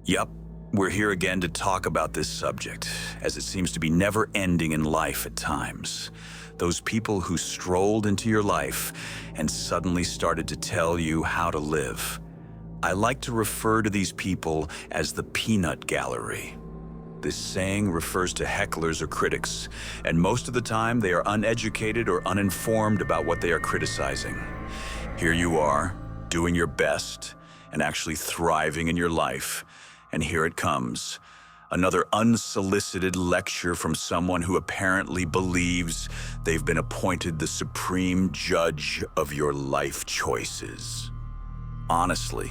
Yup, we're here again to talk about this subject, as it seems to be never ending in life at times. Those people who strolled into your life and suddenly started to tell you how to live. I like to refer to these people as the peanut gallery. This saying refers to hecklers or critics, and most of the time they are uneducated or uninformed about what they are criticizing. Here you are, doing your best and actually thriving in your life, and here it comes. Another unsolicited lecture from someone who apparently believes they've been appointed the supreme judge of your life choices. Honestly,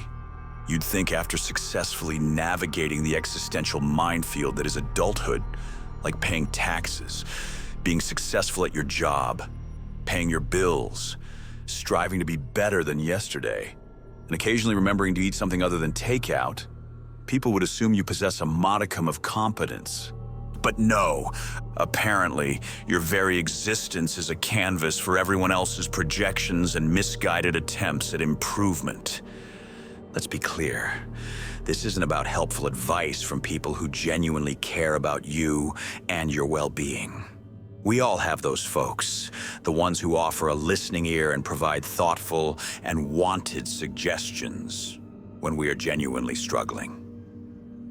you'd think after successfully navigating the existential minefield that is adulthood, like paying taxes, being successful at your job, paying your bills, striving to be better than yesterday, and occasionally remembering to eat something other than takeout, people would assume you possess a modicum of competence. But no, apparently, your very existence is a canvas for everyone else's projections and misguided attempts at improvement. Let's be clear, this isn't about helpful advice from people who genuinely care about you and your well-being. We all have those folks, the ones who offer a listening ear and provide thoughtful and wanted suggestions when we are genuinely struggling.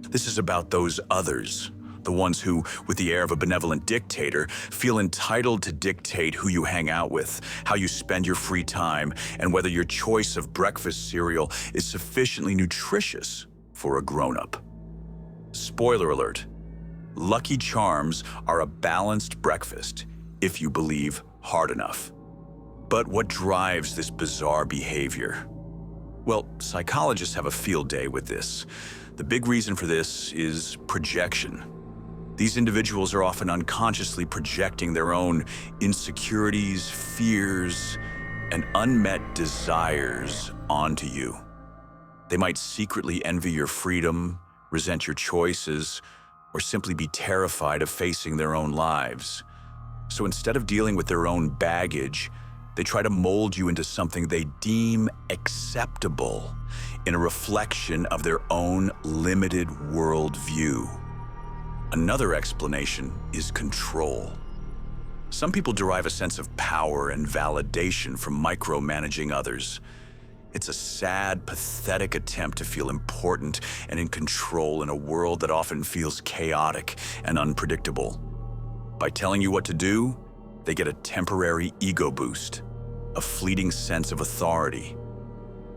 This is about those others, the ones who, with the air of a benevolent dictator, feel entitled to dictate who you hang out with, how you spend your free time, and whether your choice of breakfast cereal is sufficiently nutritious for a grown-up. Spoiler alert, Lucky Charms are a balanced breakfast, if you believe hard enough. But what drives this bizarre behavior? Well, psychologists have a field day with this. The big reason for this is projection. These individuals are often unconsciously projecting their own insecurities, fears, and unmet desires onto you. They might secretly envy your freedom, resent your choices, or simply be terrified of facing their own lives. So instead of dealing with their own baggage, they try to mold you into something they deem acceptable in a reflection of their own limited worldview. Another explanation is control. Some people derive a sense of power and validation from micromanaging others. It's a sad, pathetic attempt to feel important and in control in a world that often feels chaotic and unpredictable. By telling you what to do, they get a temporary ego boost, a fleeting sense of authority.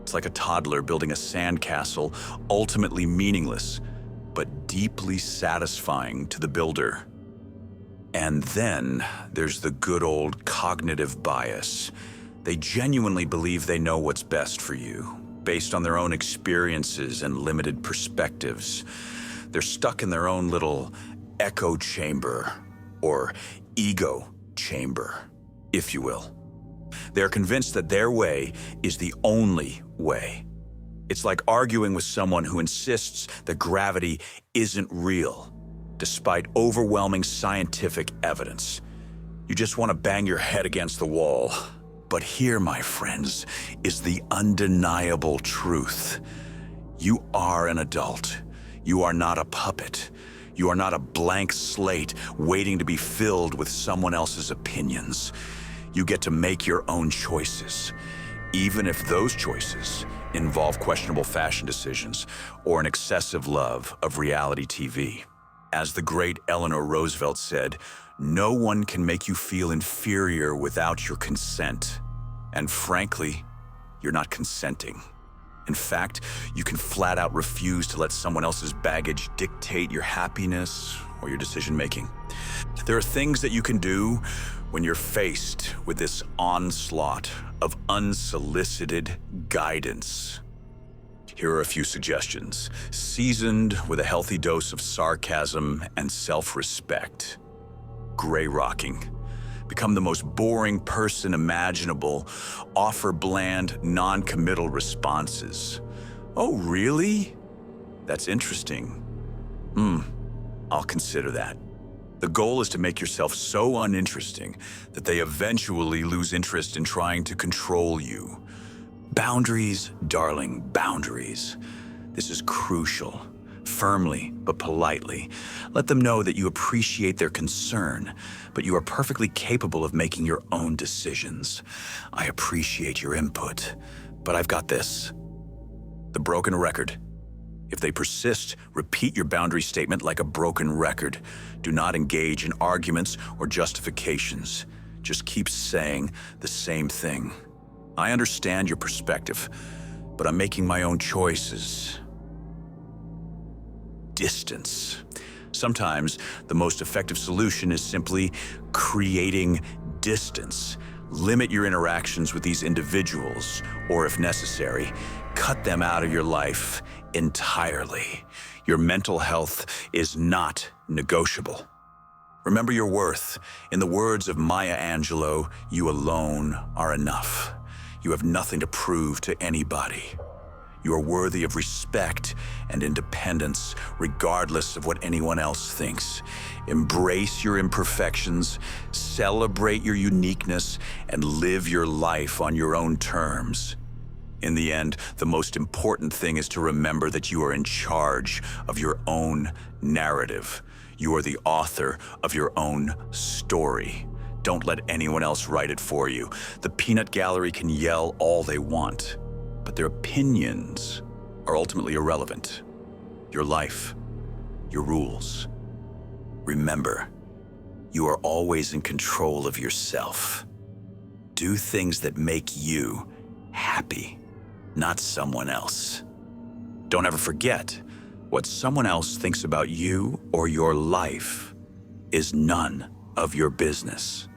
It's like a toddler building a sandcastle, ultimately meaningless, but deeply satisfying to the builder. And then there's the good old cognitive bias. They genuinely believe they know what's best for you, based on their own experiences and limited perspectives. They're stuck in their own little echo chamber, or ego chamber, if you will. They're convinced that their way is the only way. It's like arguing with someone who insists that gravity isn't real, despite overwhelming scientific evidence. You just want to bang your head against the wall. But here, my friends, is the undeniable truth. You are an adult. You are not a puppet. You are not a blank slate waiting to be filled with someone else's opinions. You get to make your own choices, even if those choices involve questionable fashion decisions or an excessive love of reality TV. As the great Eleanor Roosevelt said, no one can make you feel inferior without your consent. And frankly, you're not consenting. In fact, you can flat out refuse to let someone else's baggage dictate your happiness or your decision-making. There are things that you can do when you're faced with this onslaught of unsolicited guidance. Here are a few suggestions, seasoned with a healthy dose of sarcasm and self-respect. Gray rocking. Become the most boring person imaginable. Offer bland, non-committal responses. Oh, really? That's interesting. I'll consider that. The goal is to make yourself so uninteresting that they eventually lose interest in trying to control you. Boundaries, darling, boundaries. This is crucial. Firmly, but politely. Let them know that you appreciate their concern, but you are perfectly capable of making your own decisions. I appreciate your input, but I've got this. The broken record. If they persist, repeat your boundary statement like a broken record. Do not engage in arguments or justifications. Just keep saying the same thing. I understand your perspective, but I'm making my own choices. Distance. Sometimes the most effective solution is simply creating distance. Limit your interactions with these individuals, or if necessary, cut them out of your life entirely. Your mental health is not negotiable. Remember your worth. In the words of Maya Angelou, you alone are enough. You have nothing to prove to anybody. You are worthy of respect and independence, regardless of what anyone else thinks. Embrace your imperfections, celebrate your uniqueness, and live your life on your own terms. In the end, the most important thing is to remember that you are in charge of your own narrative. You are the author of your own story. Don't let anyone else write it for you. The peanut gallery can yell all they want, but their opinions are ultimately irrelevant. Your life, your rules. Remember, you are always in control of yourself. Do things that make you happy, not someone else. Don't ever forget, what someone else thinks about you or your life is none of your business.